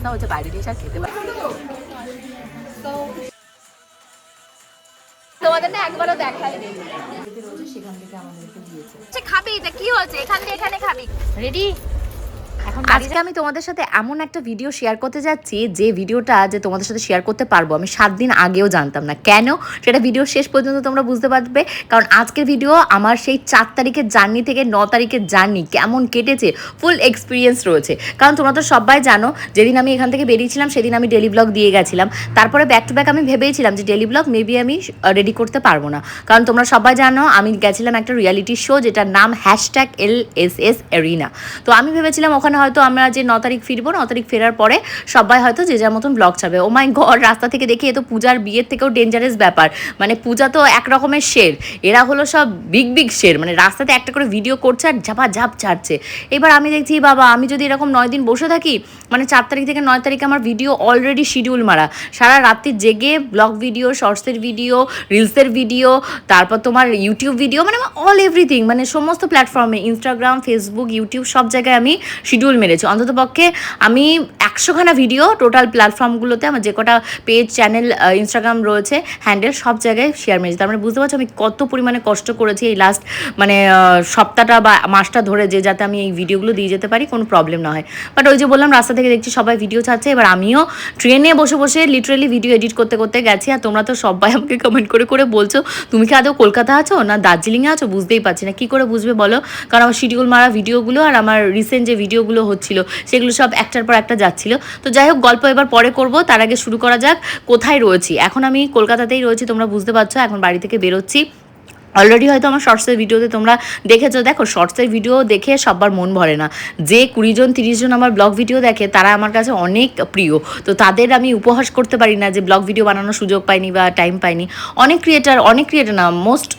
না, হচ্ছে বাইরে দিয়ে আর খেতে পারে। তোমাদের না একবারও দেখায়নি, সেখান থেকে আমাদেরকে দিয়েছে। খাবি এটা কি হয়েছে, এখান থেকে এখানে খাবি। রেডি? আজকে আমি তোমাদের সাথে এমন একটা ভিডিও শেয়ার করতে যাচ্ছি যে ভিডিওটা যে তোমাদের সাথে শেয়ার করতে পারবো আমি 7 দিন আগেও জানতাম না। কেন সেটা ভিডিও শেষ পর্যন্ত তোমরা বুঝতে পারবে, কারণ আজকের ভিডিও আমার সেই 4 তারিখের জার্নি থেকে 9 তারিখের জার্নি কেমন কেটেছে ফুল এক্সপিরিয়েন্স রয়েছে। কারণ তোমরা তো সবাই জানো যেদিন আমি এখান থেকে বেরিয়েছিলাম সেদিন আমি ডেলি ব্লগ দিয়ে গেছিলাম। তারপরে ব্যাক টু ব্যাক আমি ভেবেছিলাম যে ডেলি ব্লগ মেবি আমি রেডি করতে পারবো না, কারণ তোমরা সবাই জানো আমি গেছিলাম একটা রিয়ালিটি শো যেটার নাম #LSS Arena। তো আমি ভেবেছিলাম ওখানে হয়তো আমরা যে 9 তারিখ ফিরবো, 9 তারিখ ফেরার পরে সবাই হয়তো যে যার মতন ব্লগ ছাড়বে। ও মাই গড, রাস্তা থেকে দেখি এ তো পূজার বিয়ের থেকেও ডেঞ্জারাস ব্যাপার। মানে পূজা তো এক রকমের শের, এরা হলো সব বিগ বিগ শের, মানে রাস্তাতে একটা করে ভিডিও করছে আর ঝাপা ঝাপ ছাড়ছে। এবার আমি দেখছি বাবা আমি যদি এরকম 9 দিন বসে থাকি, মানে 4 তারিখ থেকে 9 তারিখে আমার ভিডিও অলরেডি শিডিউল মারা, সারা রাত্রি জেগে ব্লগ ভিডিও, শর্টসের ভিডিও, রিলসের ভিডিও, তারপর তোমার ইউটিউব ভিডিও, মানে অল এভরিথিং, মানে সমস্ত প্ল্যাটফর্মে ইনস্টাগ্রাম, ফেসবুক, ইউটিউব সব জায়গায় আমি শিডিউল মেরেছি। অন্তত পক্ষে আমি 100খানা ভিডিও টোটাল প্ল্যাটফর্মগুলোতে আমার যে কটা পেজ, চ্যানেল, ইনস্টাগ্রাম রয়েছে, হ্যান্ডেল সব জায়গায় শেয়ার মেরেছি। তার মানে বুঝতে পারছো আমি কত পরিমাণে কষ্ট করেছি এই লাস্ট মানে সপ্তাহটা বা মাসটা ধরে, যে যাতে আমি এই ভিডিওগুলো দিয়ে যেতে পারি, কোনো প্রবলেম না হয়। বাট ওই যে বললাম রাস্তা থেকে দেখছি সবাই ভিডিও ছাড়ছে, এবার আমিও ট্রেনে বসে বসে লিটারেলি ভিডিও এডিট করতে করতে গেছি। আর তোমরা তো সবাই আমাকে কমেন্ট করে করে বলছো তুমি কি আদৌ কলকাতা আছো না দার্জিলিংয়ে আছো, বুঝতেই পারছি না। কী করে বুঝবে বলো, কারণ আমার শিডিউল মারা ভিডিওগুলো আর আমার রিসেন্ট যে ভিডিওগুলো হচ্ছিল সেগুলো সব একটার পর একটা যাচ্ছিল। তো যাই হোক, গল্প এবার পরে করব, তার আগে শুরু করা যাক কোথায় রয়েছি। এখন আমি কলকাতাতেই রয়েছি, তোমরা বুঝতে পারছো, এখন বাড়ি থেকে বেরোচ্ছি। অলরেডি হয়তো আমার শর্টসের ভিডিওতে তোমরা দেখেছো। দেখো শর্টসের ভিডিও দেখে সবার মন ভরে না, যে 20 জন 30 জন আমার ব্লগ ভিডিও দেখে তারা আমার কাছে অনেক প্রিয়। তো তাদের আমি উপহাস করতে পারি না যে ব্লগ ভিডিও বানানোর সুযোগ পাইনি বা টাইম পাইনি। অনেক ক্রিয়েটার না, মোস্ট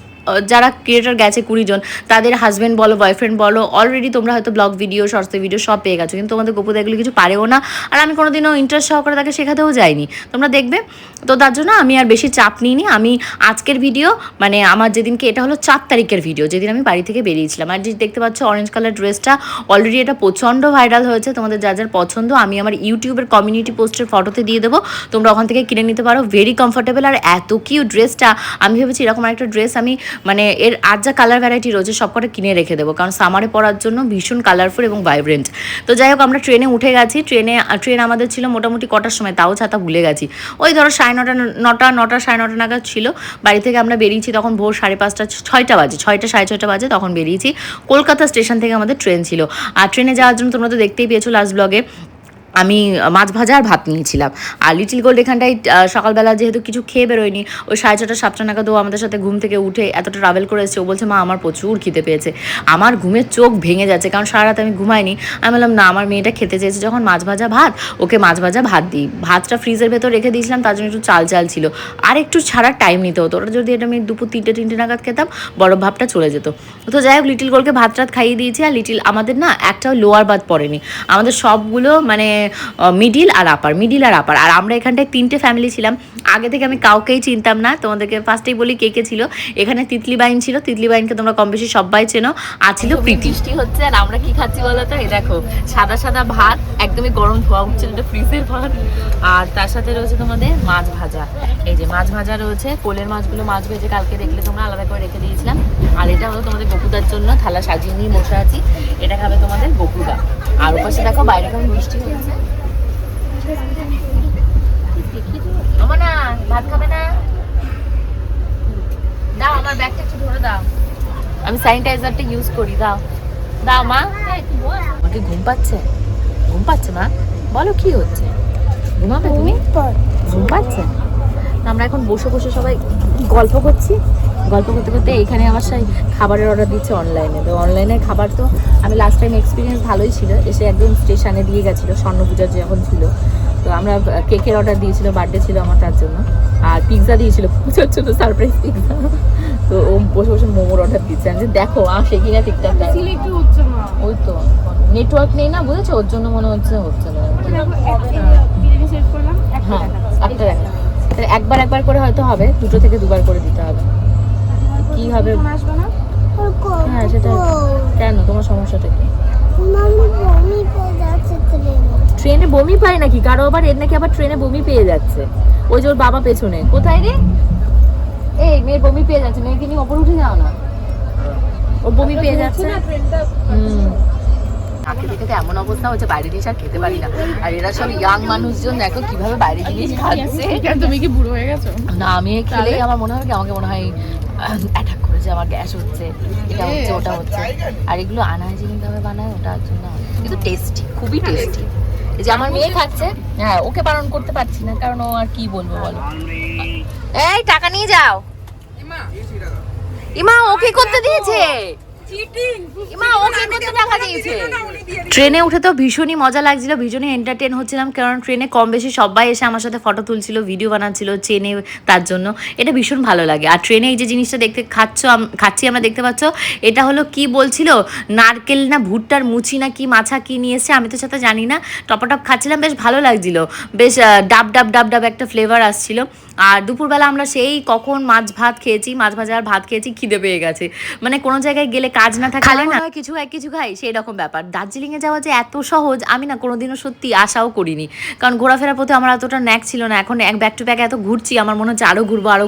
যারা ক্রিয়েটার গেছে 20 জন, তাদের হাজব্যান্ড বলো, বয়ফ্রেন্ড বলো, অলরেডি তোমরা হয়তো ব্লগ ভিডিও, শর্টসের ভিডিও সব পেয়ে গেছো, কিন্তু তোমাদের গোপুদা এগুলো কিছু পারেও না। আর আমি কোনোদিনও ইন্টারেস্ট সহকারে তাকে শেখাতেও যাইনি, তোমরা দেখবে। তো তার জন্য আমি আর বেশি চাপ নিইনি। আমি আজকের ভিডিও মানে আমার যেদিনকে, এটা হলো 4 তারিখের ভিডিও, যেদিন আমি বাড়ি থেকে বেরিয়েছিলাম। আর যে দেখতে পাচ্ছ অরেঞ্জ কালার ড্রেসটা, অলরেডি এটা প্রচণ্ড ভাইরাল হয়েছে। তোমাদের যা যার পছন্দ আমি আমার ইউটিউবের কমিউনিটি পোস্টের ফটোতে দিয়ে দেবো, তোমরা ওখান থেকে কিনে নিতে পারো। ভেরি কমফোর্টেবল আর এত কিউ ড্রেসটা। আমি ভেবেছি এরকম একটা ড্রেস আমি মানে এর আর যা কালার ভ্যারাইটি রয়েছে সবকটা কিনে রেখে দেবো, কারণ সামারে পরার জন্য ভীষণ কালারফুল এবং ভাইব্রেন্ট। তো যাই হোক, আমরা ট্রেনে উঠে গেছি। ট্রেন আমাদের ছিল মোটামুটি কটার সময়, তাও ছাতা ভুলে গেছি, ওই ধরো 9:30 সাড়ে 9টা নাগাদ ছিল। বাড়ি থেকে আমরা বেরিয়েছি তখন ভোর 5:30 6টা বাজে, 6টা সাড়ে 6টা বাজে তখন বেরিয়েছি। কলকাতা স্টেশন থেকে আমাদের ট্রেন ছিল। আর ট্রেনে যাওয়ার জন্য তোমরা তো দেখতেই পেয়েছো লাস্ট ব্লগে, আমি মাছ ভাজা আর ভাত নিয়েছিলাম। আর লিটিল গোল্ড এখানটায় সকালবেলা যেহেতু কিছু খেয়ে বেরোয়নি, ওই 6:30 7টা নাগাদ ও আমাদের সাথে ঘুম থেকে উঠে এতটা ট্রাভেল করে এসেছে। ও বলছে মা আমার প্রচুর খিদে পেয়েছে। আমার ঘুমের চোখ ভেঙে যাচ্ছে, কারণ সারা রাত আমি ঘুমাইনি। আমি বললাম না, আমার মেয়েটা খেতে চেয়েছে যখন মাছ ভাজা ভাত, ওকে মাছ ভাজা ভাত দিই। ভাতটা ফ্রিজের ভেতর রেখে দিয়েছিলাম, তার জন্য একটু চাল ছিল। আর একটু ছাড়ার টাইম নিতে হতো, ওটা যদি এটা আমি দুপুর 3টে নাগাদ খেতাম বরফ ভাবটা চলে যেত। তো যাই হোক, লিটিল গোল্ডকে ভাত রাত খাইয়ে দিয়েছি। আর লিটিল আমাদের না একটাও লোয়ার বাদ পড়েনি, আমাদের সবগুলো মানে মিডিল আর আপার। আর আমরা এখানটায় 3টে ফ্যামিলি ছিলাম। আগে থেকে আমি কাউকেই চিনতাম না, তোমাদেরকে ফার্স্টেই বলি কে কে ছিল। এখানে তিতলি বাইন ছিল, তিতলি বাইনকে তোমরা কম বেশি সবাই চেনো। আর ছিল প্রীতি। বৃষ্টি হচ্ছে আর আমরা কি খাচ্ছি বলো তো, এই দেখো সাদা সাদা ভাত, একদমই গরম ধোয়া উঠছিল, এটা ফ্রিজের ভাত। আর তার সাথে রয়েছে তোমাদের মাছ ভাজা। এই যে মাছ ভাজা রয়েছে, কোলের মাছগুলো মাছ ভেজে কালকে দেখলে তোমরা আলাদা করে রেখে দিয়েছিলাম। আর এটা হলো তোমাদের গোপুদার জন্য, থালা সাজিয়ে নিয়ে বসে আছি, এটা খাবে তোমাদের গোপুদা। আর ওপাশে দেখো বাইরে কেমন বৃষ্টি হয়েছে। না ভাত খাবে না, দাও আমার ব্যাগটা একটু ধরে দাও, আমি স্যানিটাইজারটা ইউজ করি, দাও মা। আমাকে ঘুম পাচ্ছে মা, বলো কি হচ্ছে, ঘুমাবে তুমি? ঘুম পাচ্ছে। আমরা এখন বসে বসে সবাই গল্প করতে করতে এখানে আমার সেই খাবারের অর্ডার দিচ্ছে অনলাইনে। তো অনলাইনের খাবার তো আমি লাস্ট টাইম এক্সপিরিয়েন্স ভালোই ছিল, এসে একদম স্টেশনে দিয়ে গেছিলো স্বর্ণপূজার যখন ছিল। তো আমরা কেকের অর্ডার দিয়েছিল, বার্থডে ছিল আমার, তার জন্য। আর পিৎজা দিয়েছিল পুজোর জন্য, সারপ্রাইজ পিৎজা। তো ও বসে বসে মোমোর অর্ডার দিচ্ছে। আমি দেখো আসে কিনা ঠিকঠাক, ওই তো নেটওয়ার্ক নেই না, বুঝেছো, ওর জন্য মনে হচ্ছে না। হ্যাঁ একটা একবার করে হয়তো হবে, 2 থেকে 2বার করে দিতে হবে। কি হবে হ্যাঁ সেটা কেন, তোমার সমস্যাটা কি? ট্রেনে বমি পায় নাকি কারো, আবার এর নাকি আবার ট্রেনে বমি পেয়ে যাচ্ছে। ওই যে ওর বাবা পেছনে, কোথায় রে? এই মেয়ের বমি পেয়ে যাচ্ছে, মেয়েকে নিয়ে ওপরে উঠে যাও না, ওর বমি পেয়ে যাচ্ছে। খেতে এমন অবস্থা হচ্ছে, বাইরে জিনিস আর খেতে পারি না। আর এরা সব ইয়াং মানুষজন, দেখো কিভাবে বাইরে জিনিস খাচ্ছে। তুমি কি বুড়ো হয়ে গেছো? না, আমি খেলেই আমার মনে হয় কি, আমাকে মনে হয় অ্যাটাক করেছে, আমার গ্যাস হচ্ছে, এটা হচ্ছে ওটা হচ্ছে। আর এগুলো আনহাইজেনিক ভাবে বানায়, ওটার জন্য। কিন্তু টেস্টি, খুবই টেস্টি। এই যে আমার মেয়ে খাচ্ছে, হ্যাঁ ওকে বারণ করতে পারছি না, কারণ ও আর কি বলবো বলো। এই টাকা নিয়ে যাও। ইমা ওকে করতে দিয়েছে, ট্রেনে উঠে তো ভীষণই মজা লাগছিল, ভীষণই এন্টারটেন হচ্ছিলাম, কারণ ট্রেনে কম বেশি সবাই এসে আমার সাথে ফটো তুলছিল, ভিডিও বানাচ্ছিল চেনে, তার জন্য এটা ভীষণ ভালো লাগে। আর ট্রেনে এই যে জিনিসটা দেখতে খাচ্ছি আমরা, দেখতে পাচ্ছ, এটা হলো কি বলছিল, নারকেল না ভুট্টার মুচি না কি মাছা কি নিয়ে এসছে, আমি তো সেটা জানি না। টপাটপ খাচ্ছিলাম, বেশ ভালো লাগছিল, বেশ ডাব ডাব ডাব ডাব একটা ফ্লেভার আসছিল। আর দুপুরবেলা আমরা সেই কখন মাছ ভাত খেয়েছি, মাছ ভাজা আর ভাত খেয়েছি, খিদে পেয়ে গেছে। মানে কোনো জায়গায় গেলে কাজ না থাকে না, কিছু খাই, সেই রকম ব্যাপার। দার্জিলিংয়ে যাওয়া যে এত সহজ আমি না কোনোদিনও সত্যি আশাও করিনি, কারণ ঘোরাফেরার প্রতি আমার এতটা ন্যাক ছিল না। এখন এক ব্যাক টু ব্যাক এত ঘুরছি, আমার মনে হচ্ছে আরও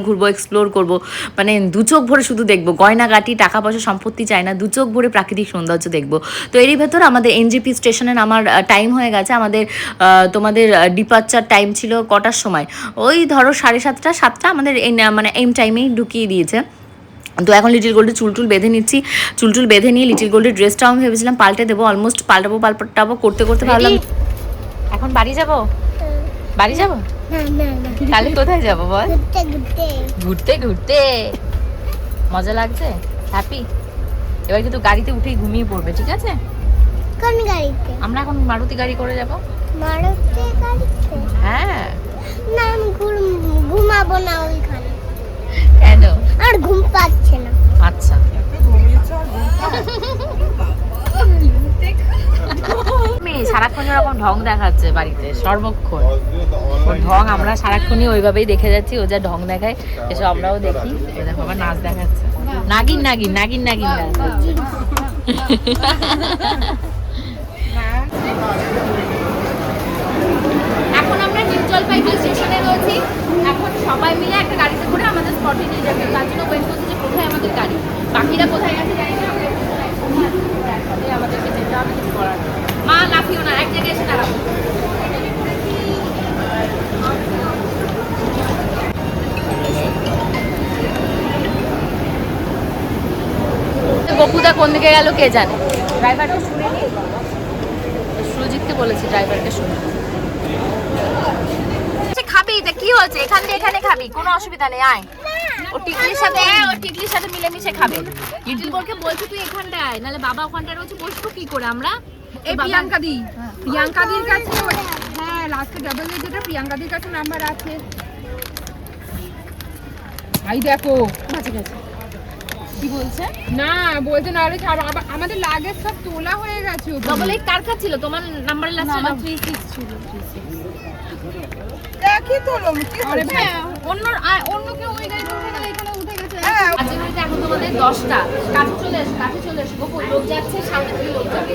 ঘুরবো, এক্সপ্লোর করবো, মানে দু চোখ ভরে শুধু দেখবো, গয়নাগাটি টাকা পয়সা সম্পত্তি চাই না, দু চোখ ভরে প্রাকৃতিক সৌন্দর্য দেখবো। তো এরই ভেতর আমাদের এনজেপি স্টেশনের আমার টাইম হয়ে গেছে। আমাদের তোমাদের ডিপার্চার টাইম ছিল কটার সময়, ওই ধরো 7:30-7টা, আমাদের মানে এম টাইমেই ঢুকিয়ে দিয়েছে। তো এখন লিটিল গোল্ডের চুলটুল বেঁধে নিচ্ছি, চুলটুল বেঁধে নিয়ে লিটিল গোল্ডের ড্রেসটাও আমি ভেবেছিলাম পাল্টে দেবো, অলমোস্ট পাল্টাবো করতে ভাবলাম এখন বাড়ি যাবো। তাহলে কোথায় যাবো বল? ঘুরতে মজা লাগছে, হ্যাপি। এবার কিন্তু গাড়িতে উঠেই ঘুমিয়ে পড়বে, ঠিক আছে? কোন গাড়িতে? আমরা এখন মারুতি গাড়ি করে যাবো। মারুতি গাড়িতে? হ্যাঁ। না আমি ঘুমাবো না ওইখানে। কেন? আর ঘুম পাচ্ছে না। আচ্ছা মেয়ে সারাক্ষণ এরকম ঢং দেখাচ্ছে বাড়িতে, সর্বক্ষণ ওর ঢং আমরা সারাক্ষণই ওইভাবেই দেখে যাচ্ছি। ও যা ঢং দেখায় এসব আমরাও দেখি। দেখো আবার নাচ দেখাচ্ছে, নাগিন এখন আমরা নিউ জলপাইগুড়ি স্টেশনে রয়েছি। এখন সবাই মিলে একটা গাড়িতে করে আমাদের স্পটে নিয়ে যাবে, তার জন্য ওয়েট করছি যে কোথায় আমাদের গাড়ি, বাকিরা কোথায় গেছে জানি না। আমাদেরকে যেতে হবে, কিছু করার নেই। মা লাফিও না, এক জায়গায় এসে দাঁড়াবো। বকুদা কোন দিকে গেল কে জানে। ড্রাইভারকে শুনে নি, সুজিতকে বলেছি ড্রাইভারকে শুনে। খাবি তা কি হয়েছে, এখান দিয়ে এখানে খাবি, কোনো অসুবিধা নেই, আয়। ও টিকলির সাথে মিলেমিশে খাবে। লিটল বলকে বলছি তুই এখানটায়, নাহলে বাবা ওখানটায় রয়েছে, বসবো কি করে আমরা? এই প্রিয়াঙ্কাদির কাছে, হ্যাঁ লাস্টে ডাবল যেটা প্রিয়াঙ্কাদির কাছে নাম্বার আছে। ভাই দেখো কাছে গেছে কি বলছে? না বলতে না, আমাদের লাগেজ সব তোলা হয়ে গেছে। ডবল এইট কার কাছে ছিল? তোমার নাম্বারের লাস্টে 36 ছিল। দেখি তোলো কি হবে, অন্য কেউ ওই গাড়িতে উঠে গেলে এখানে উঠে গেছে। আজকে গাড়িতে এখন তোমাদের 10টা, কাছে চলে এসো গোপুর, লোক যাচ্ছে, সামনে থেকে লোক যাবে।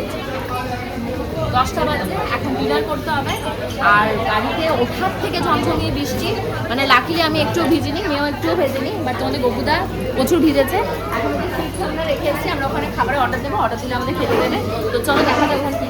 10টা বাজে, এখন ডিনার করতে হবে। আর গাড়িতে ওঠার থেকে ঝমঝমিয়ে বৃষ্টি, মানে লাকিলি আমি একটুও ভিজিনি, মেয়েও একটুও ভেজেনি, বাট তোমাদের গপুদা প্রচুর ভিজেছে। এখন ওদের ফুড আমরা রেখে এসেছি, আমরা ওখানে খাবারের অর্ডার দেবো, অর্ডার দিলে আমাদের খেতে দেবে। তো চলো দেখা যাবে ওখানে কি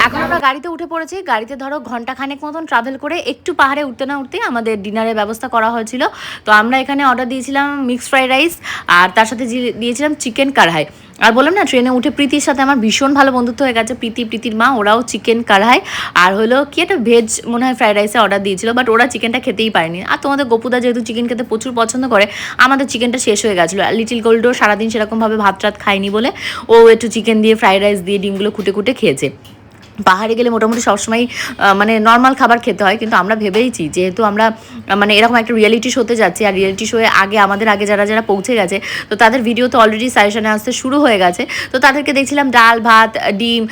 এখন আমরা গাড়িতে উঠে পড়েছি। গাড়িতে ধরো ঘন্টাখানেক মতন ট্রাভেল করে একটু পাহাড়ে উঠতে না উঠতেই আমাদের ডিনারের ব্যবস্থা করা হয়েছিল। তো আমরা এখানে অর্ডার দিয়েছিলাম মিক্সড ফ্রাইড রাইস, আর তার সাথে দিয়েছিলাম চিকেন কারহাই। আর বললাম না ট্রেনে উঠে প্রীতির সাথে আমার ভীষণ ভালো বন্ধুত্ব হয়ে গেছে। প্রীতির মা, ওরাও চিকেন কারহাই আর হলো কি একটা ভেজ মনে হয় ফ্রাইড রাইসে অর্ডার দিয়েছিল, বাট ওরা চিকেনটা খেতেই পারেনি। আর তোমাদের গপুদা যেহেতু চিকেন খেতে প্রচুর পছন্দ করে, আমাদের চিকেনটা শেষ হয়ে গেছিলো। আর লিটিল গোল্ডও সারাদিন সেরকমভাবে ভাত রাত খায়নি বলে ও একটু চিকেন দিয়ে ফ্রাইড রাইস দিয়ে ডিমগুলো খুঁটে খেয়েছে। পাহাড়ে গেলে মোটামুটি সবসময় মানে নর্মাল খাবার খেতে হয়, কিন্তু আমরা ভেবেইছি যেহেতু আমরা মানে এরকম একটা রিয়েলিটি শোতে যাচ্ছি, আর রিয়েলিটি শোয়ে আমাদের আগে যারা যারা পৌঁছে গেছে, তো তাদের ভিডিও তো অলরেডি সাজেশনে আসতে শুরু হয়ে গেছে। তো তাদেরকে দেখছিলাম ডাল ভাত ডিম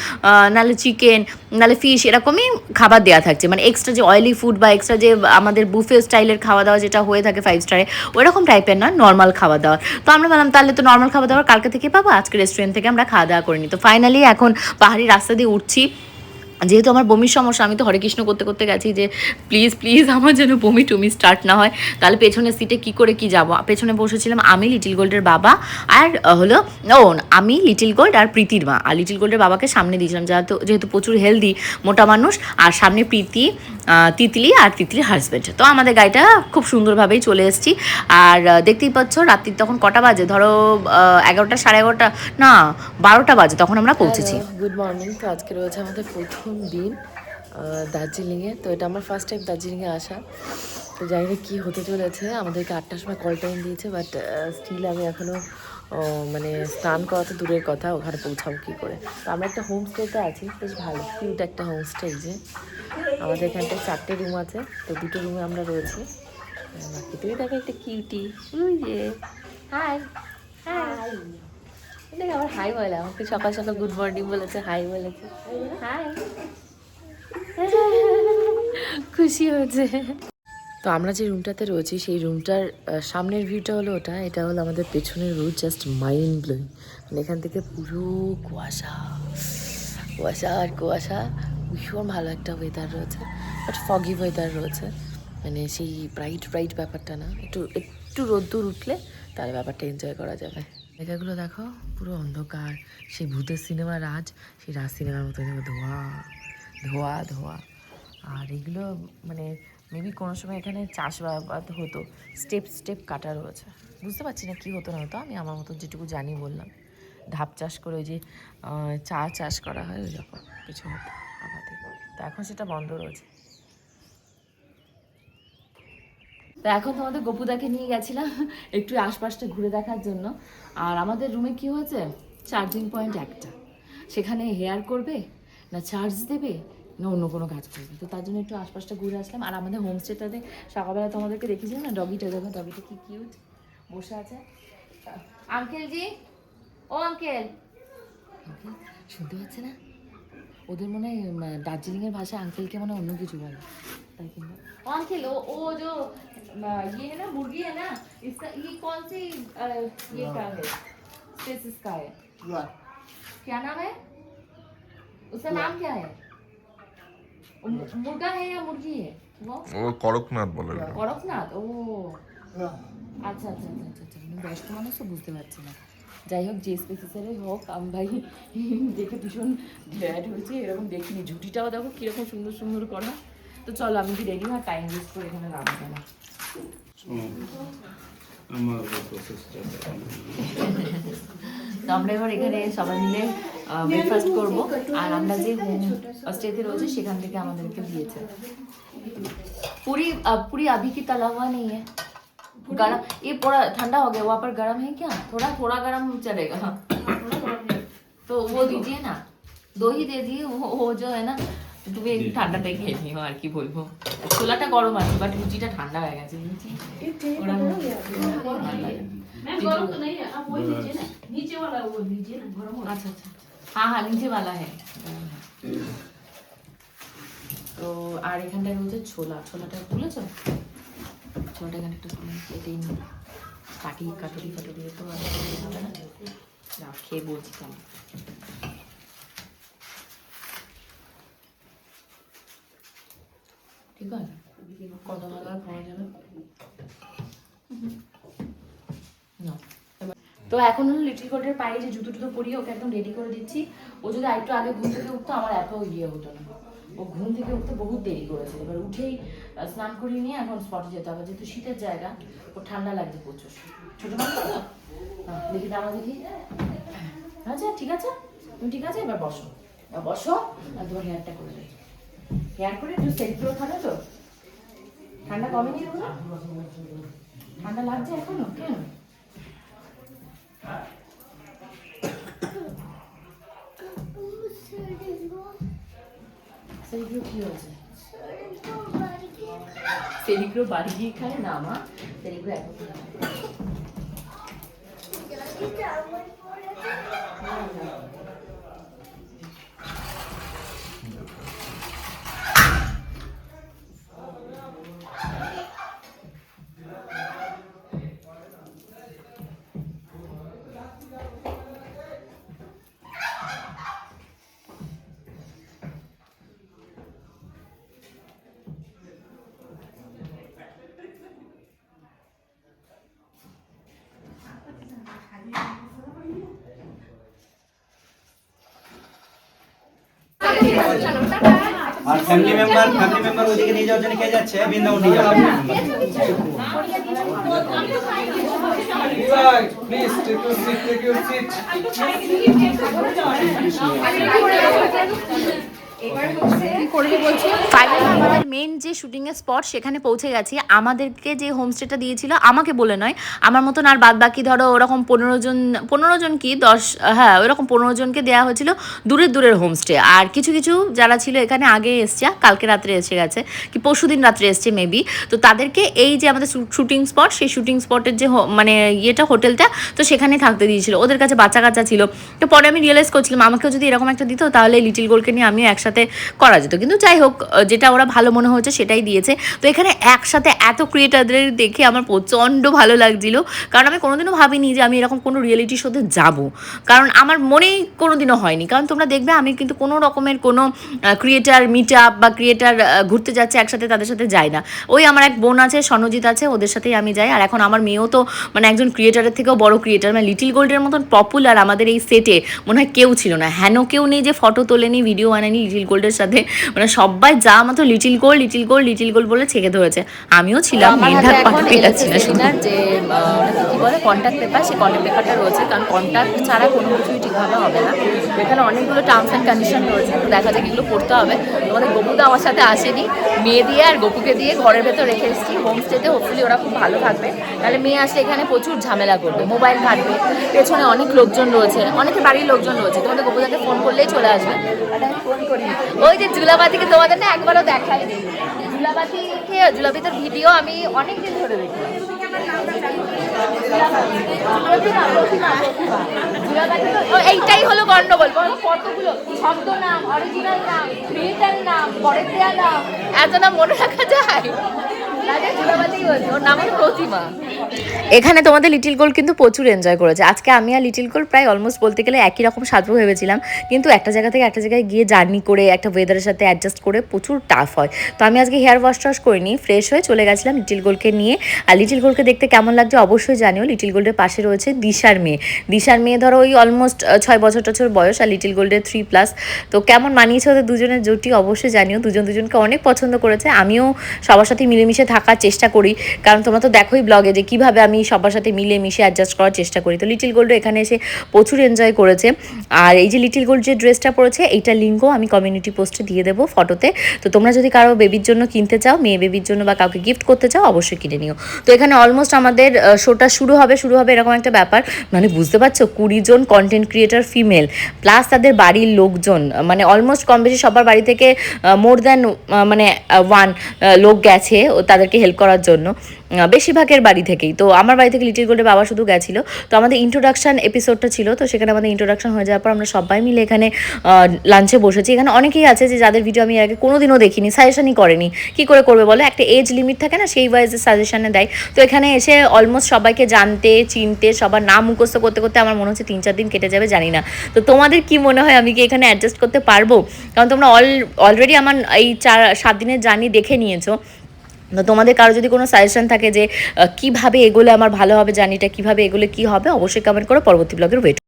নাহলে চিকেন নাহলে ফিশ এরকমই খাবার দেওয়া থাকছে, মানে এক্সট্রা যে অয়েলি ফুড বা এক্সট্রা যে আমাদের বুফে স্টাইলের খাওয়া দাওয়া যেটা হয়ে থাকে 5 স্টারে, ওইরকম টাইপের না, নর্মাল খাওয়া দাওয়া। তো আমরা বললাম তাহলে তো নর্মাল খাওয়া দাওয়া কালকে থেকে পাবো, আজকে রেস্টুরেন্ট থেকে আমরা খাওয়া দাওয়া করিনি। তো ফাইনালি এখন পাহাড়ি রাস্তা দিয়ে উঠছি, যেহেতু আমার বমির সমস্যা, আমি তো হরে কৃষ্ণ করতে করতে গেছি যে প্লিজ প্লিজ আমার যেন বমি টমি স্টার্ট না হয়, তাহলে পেছনের সিটে কি করে কি যাব। পেছনে বসেছিলাম আমি, লিটিল গোল্ডের বাবা, আর হলো আমি, লিটিল গোল্ড আর প্রীতির মা। আর লিটিল গোল্ডের বাবাকে সামনে দিয়েছিলাম, যেহেতু প্রচুর হেলদি মোটা মানুষ, আর সামনে প্রীতি, তিতলি আর তিতলির হাজব্যান্ড। তো আমাদের গাড়িটা খুব সুন্দরভাবেই চলে এসেছি। আর দেখতেই পাচ্ছ রাত্রির তখন কটা বাজে, ধরো 11টা 11:30 না 12টা বাজে তখন আমরা পৌঁছেছি। Good morning. তো আজকে রয়েছে আমাদের প্রথম দিন দার্জিলিংয়ে। তো এটা আমার ফার্স্ট টাইম দার্জিলিংয়ে আসা। তো জানি না কী হতে চলেছে, আমাদেরকে 8টার সময় কল টাইম দিয়েছে, বাট স্টিল আমি এখনও মানে স্নান করা তো দূরের কথা, ওখানে পৌঁছাবো কী করে। তো আমরা একটা হোমস্টেতে আছি, বেশ ভালো কিউট একটা হোমস্টে। যে আমাদের এখানটায় 4টে রুম আছে, তো 2টো রুমে আমরা রয়েছি। বাকি তুমি দেখো একটা কিউটি, ওই যে হাই হাই, দেখে আমার হাই বলে, আমাকে সকাল সকাল গুড মর্নিং বলেছে, হাই বলেছে, হাই, খুশি হয়েছে। তো আমরা যে রুমটাতে রয়েছি সেই রুমটার সামনের ভিউটা হলো ওটা, এটা হলো আমাদের পেছনের ভিউ, জাস্ট মাইন্ড ব্লোয়িং। মানে এখান থেকে পুরো কুয়াশা কুয়াশা আর কুয়াশা, ভীষণ ভালো একটা ওয়েদার রয়েছে, বাট ফগি ওয়েদার রয়েছে, মানে সেই ব্রাইট ব্রাইট ব্যাপারটা না, একটু একটু রোদ্দুর উঠলে তাহলে ব্যাপারটা এনজয় করা যাবে। জায়গাগুলো দেখো পুরো অন্ধকার, সেই ভূতের সিনেমা রাজ, সেই রাজ সিনেমার মতো ধোঁয়া ধোঁয়া ধোঁয়া। আর এগুলো মানে মেবি কোনো সময় এখানে চাষবাদ হতো, স্টেপ স্টেপ কাটা রয়েছে, বুঝতে পারছি না কী হতো না হতো, আমি আমার মতো যেটুকু জানি বললাম। ধাপ চাষ করে ওই যে চা চাষ করা হয়, ওই রকম কিছু হতো আমাদের, তো এখন সেটা বন্ধ রয়েছে। তো এখন তোমাদের গপুদাকে নিয়ে গেছিলাম একটু আশপাশটা ঘুরে দেখার জন্য। আর আমাদের রুমে কি হয়েছে, চার্জিং পয়েন্ট একটা, সেখানে হেয়ার করবে না চার্জ দেবে না অন্য কোনো কাজ করবে, তো তার জন্য একটু আশপাশটা ঘুরে আসলাম। আর আমাদের হোমস্টেটাতে সকালবেলা তোমাদেরকে দেখেছিলাম না, ডগিটা দেখো, ডগিটা কি কিউট বসে আছে। আঙ্কেল জি, ও আঙ্কেল, শুনতে পাচ্ছে না? ওদের মনে হয় দার্জিলিংয়ের ভাষায় আঙ্কেলকে মনে হয় অন্য কিছু বলে, তাই কিন্তু अंकल वो जो ये है ना मुर्गी है ना, इसका ये कौन सी ये क्या है, स्पेसिस का है, क्या नाम है उसका, नाम क्या है, मुर्गा है या मुर्गी है वो করকনাথ বলে। করকনাথ, ও আচ্ছা আচ্ছা আচ্ছা আচ্ছা, আমি বয়স্ক মানুষ তো বুঝতে পারছি না। যাই হোক, যে স্পেসিসেরই হোক, আমি ভাই দেখে ভীষণ গ্ল্যাড হয়েছে, এরকম দেখিনি। ঝুটিটাও দেখো কীরকম সুন্দর সুন্দর করা। তো চলো আমি কি রেডি হয়, টাইম ওয়েস্ট করে এখানে লাভ হবে না। তো আমরা এবার এখানে সবাই মিলে ব্রেকফাস্ট করবো। আর আমরা যে হোম স্টেতে রয়েছে সেখান থেকে আমাদেরকে দিয়েছে पूरी पूरी अभी की तला हुआ नहीं है, गरम, ये पूरा ठंडा हो गया, वहाँ पर गरम है क्या, थोड़ा थोड़ा गरम चलेगा, तो वो दीजिए ना, 2 ही दे दिए, वो जो है ना, তুমি একটু ঠান্ডাটাই খেয়ে নিও, আর কি বলবো। ছোলাটা গরম আছে, বাট লুচিটা ঠান্ডা হয়ে গেছে। আচ্ছা আচ্ছা, হ্যাঁ হ্যাঁ নিচে वाला है। তো আর এখানটায় রয়েছে ছোলাটা বলেছ, ছোলাটা এখানে একটু কেটেই নিই, কাটুরি তো হবে না, খেয়ে বলছি কেমন। ঠিক আছে, কত ভালো আর খাওয়া যাবে না। তো এখন হলো লিটিল গোল্ডের পায়ে যে জুতো টুতো পরিয়ে ওকে একদম রেডি করে দিচ্ছি। ও যদি আরেকটু আগে ঘুম থেকে উঠতো আমার এত ইয়ে হতো না, ও ঘুম থেকে উঠতে বহুত দেরি করেছে। এবার উঠেই স্নান করিয়ে নিয়ে এখন স্পটে যেতে হবে, যেহেতু শীতের জায়গা, ও ঠান্ডা লাগছে প্রচুর। ছোটো মানুষ তো, দেখি দাঁড়া দেখি, আচ্ছা ঠিক আছে, তুমি ঠিক আছে, এবার বসো বসো, আর তোমার হেয়ারটা করে দেয়, হেয়ার করে একটু সেট করে থাকে। তো ঠান্ডা কমেনি, ঠান্ডা লাগছে এখনো কেন? সেরিগ্রো কি হয়েছে? সেরিগ্রো বাড়ি গিয়ে খায় না মা, সেরিগ্রো এখন আর ফ্যামিলি মেম্বার ওদিকে নিয়ে যাওয়ার জন্য কে যাচ্ছে? বৃন্দাবন নিয়ে যাবে। Please take your seat, take your seat. Finally আমাদের মেন যে শুটিং এর স্পট সেখানে পৌঁছে গেছি। আমাদেরকে যে হোমস্টেটা দিয়েছিল, আমাকে বলে নয়, আমার মতন আর বাদ বাকি ধরো ওরকম 15 জন কি 10, হ্যাঁ ওরকম 15 জনকে দেওয়া হয়েছিল দূরের হোমস্টে। আর কিছু যারা ছিল এখানে আগে এসছে, কালকে রাত্রে এসে গেছে কি পরশুদিন রাত্রে এসছে মেবি। তো তাদেরকে এই যে আমাদের শুটিং স্পট, সেই শুটিং স্পটের যে মানে ইয়েটা হোটেলটা, তো সেখানেই থাকতে দিয়েছিল। ওদের কাছে বাচ্চা কাচ্চা ছিল। তো পরে আমি রিয়েলাইজ করছিলাম আমাকেও যদি এরকম একটা দিত তাহলে লিটিল গোল্ডকে নিয়ে আমিও একসাথে করা যেত। কিন্তু যাই হোক, যেটা ওরা ভালো মনে হয়েছে সেটাই দিয়েছে। তো এখানে একসাথে এত ক্রিয়েটারদের দেখে আমার প্রচণ্ড ভালো লাগছিল, কারণ আমি কোনোদিনও ভাবিনি যে আমি এরকম কোনো রিয়েলিটি শোতে যাব, কারণ আমার মনেই কোনোদিনও হয়নি। কারণ তোমরা দেখবে আমি কিন্তু কোনো রকমের কোনো ক্রিয়েটার মিট আপ বা ক্রিয়েটার ঘুরতে যাচ্ছে একসাথে, তাদের সাথে যাই না। ওই আমার এক বোন আছে, সনজিৎ আছে, ওদের সাথেই আমি যাই। আর এখন আমার মেয়েও তো মানে একজন ক্রিয়েটারের থেকেও বড় ক্রিয়েটার, মানে লিটিল গোল্ডের মতন পপুলার আমাদের এই সেটে মনে হয় কেউ ছিল না। হেন কেউ নেই যে ফটো তোলেনি, ভিডিও বানায়নি লিটিল গোল্ডের সাথে। মানে সবাই যা মাত্র লিটিল গোল্ড বলে ছেঁকে ধরেছে। আমিও ছিলাম যে কি বলে কন্ট্যাক্ট পেপার, সেই কন্ট্যাক্ট পেপারটা রয়েছে, কারণ কন্ট্যাক্ট ছাড়া কোনো কিছুই ঠিকভাবে হবে না। এখানে অনেকগুলো টার্মস অ্যান্ড কন্ডিশন রয়েছে, তো দেখা যায় এগুলো পড়তে হবে। তোমাদের গপুদা আমার সাথে আসেনি, মেয়ে দিয়ে আর গপুকে দিয়ে ঘরের ভেতর রেখে এসেছি হোমস্টেতে। হোপফুলি ওরা খুব ভালো থাকবে, তাহলে মেয়ে আসলে এখানে প্রচুর ঝামেলা করবে, মোবাইল ঘাটবে। পেছনে অনেক লোকজন রয়েছে, অনেকে বাড়ির লোকজন রয়েছে, তোমাদের গপুদাকে ফোন করলেই চলে আসবে। ফোন করি ওই যে জুলাবাতিকে তোমাদের না একবারও দেখাই নেই। জুলাবাতির ভিডিও আমি অনেক দিন ধরে দেখি। এইটাই হলো গন্ডগোল, কতগুলো শব্দ নাম, অরিজিনাল নাম, ক্রিয়েটার নাম, পরের দেয়া নাম, এত নাম মনে রাখা যায়? এখানে তোমাদের লিটিল গোল্ড কিন্তু প্রচুর এনজয় করেছে। আজকে আমি আর লিটিল গোল্ড প্রায় অলমোস্ট বলতে গেলে একই রকম সাজবো ভেবেছিলাম, কিন্তু একটা জায়গা থেকে একটা জায়গায় গিয়ে জার্নি করে একটা ওয়েদারের সাথে অ্যাডজাস্ট করে প্রচুর টাফ হয়। তো আমি আজকে হেয়ার ওয়াশ করিনি, ফ্রেশ হয়ে চলে গেছিলাম লিটিল গোল্ডকে নিয়ে। আর লিটিল গোল্ডকে দেখতে কেমন লাগছে অবশ্যই জানিও। লিটিল গোল্ডের পাশে রয়েছে দিশার মেয়ে ধরো ওই অলমোস্ট 6 বছর বয়স, আর লিটিল গোল্ডের 3+। তো কেমন মানিয়েছে ওদের দুজনের জুটি অবশ্যই জানিও। দুজনকে অনেক পছন্দ করেছে। আমিও সবার সাথে মিলেমিশে থাকার চেষ্টা করি, কারণ তোমরা তো দেখোই ব্লগে যে কীভাবে আমি সবার সাথে মিলেমিশে অ্যাডজাস্ট করার চেষ্টা করি। তো লিটিল গোল্ড এখানে এসে প্রচুর এনজয় করেছে। আর এই যে লিটিল গোল্ড যে ড্রেসটা পরেছে, এইটার লিঙ্কও আমি কমিউনিটি পোস্টে দিয়ে দেবো ফটোতে। তো তোমরা যদি কারো বেবির জন্য কিনতে চাও, মেয়ে বেবির জন্য বা কাউকে গিফট করতে চাও, অবশ্যই কিনে নিও। তো এখানে অলমোস্ট আমাদের শোটা শুরু হবে এরকম একটা ব্যাপার, মানে বুঝতে পারছো 20 জন কন্টেন্ট ক্রিয়েটার ফিমেল প্লাস তাদের বাড়ির লোকজন, মানে অলমোস্ট কম বেশি সবার বাড়ি থেকে মোর দ্যান মানে 1 লোক গেছে তাদেরকে হেল্প করার জন্য, বেশিরভাগের বাড়ি থেকেই। তো আমার বাড়ি থেকে লিটিল গোল্ডের বাবা শুধু গেছিলো। তো আমাদের ইন্ট্রোডাকশন এপিসোডটা ছিল, তো সেখানে আমাদের ইন্ট্রোডাকশন হয়ে যাওয়ার পর আমরা সবাই মিলে এখানে লাঞ্চে বসেছি। এখানে অনেকেই আছে যে যাদের ভিডিও আমি আগে কোনোদিনও দেখিনি, সাজেশনই করেনি। কী করে করবে বলো, একটা এজ লিমিট থাকে না, সেই ওয়াইজে সাজেশনে দেয়। তো এখানে এসে অলমোস্ট সবাইকে জানতে চিনতে সবার নাম মুখস্থ করতে করতে আমার মনে হচ্ছে 3-4 দিন কেটে যাবে, জানি না। তো তোমাদের কি মনে হয় আমি কি এখানে অ্যাডজাস্ট করতে পারবো? কারণ তোমরা অলরেডি আমার এই 4-7 দিনের জার্নি দেখে নিয়েছো। তো তোমাদের কারো যদি কোনো সাজেশন থাকে যে কীভাবে এগোলে আমার ভালো হবে জার্নিটা, কীভাবে এগোলে কী হবে, অবশ্যই কমেন্ট করো। পরবর্তী ব্লগের ওয়েট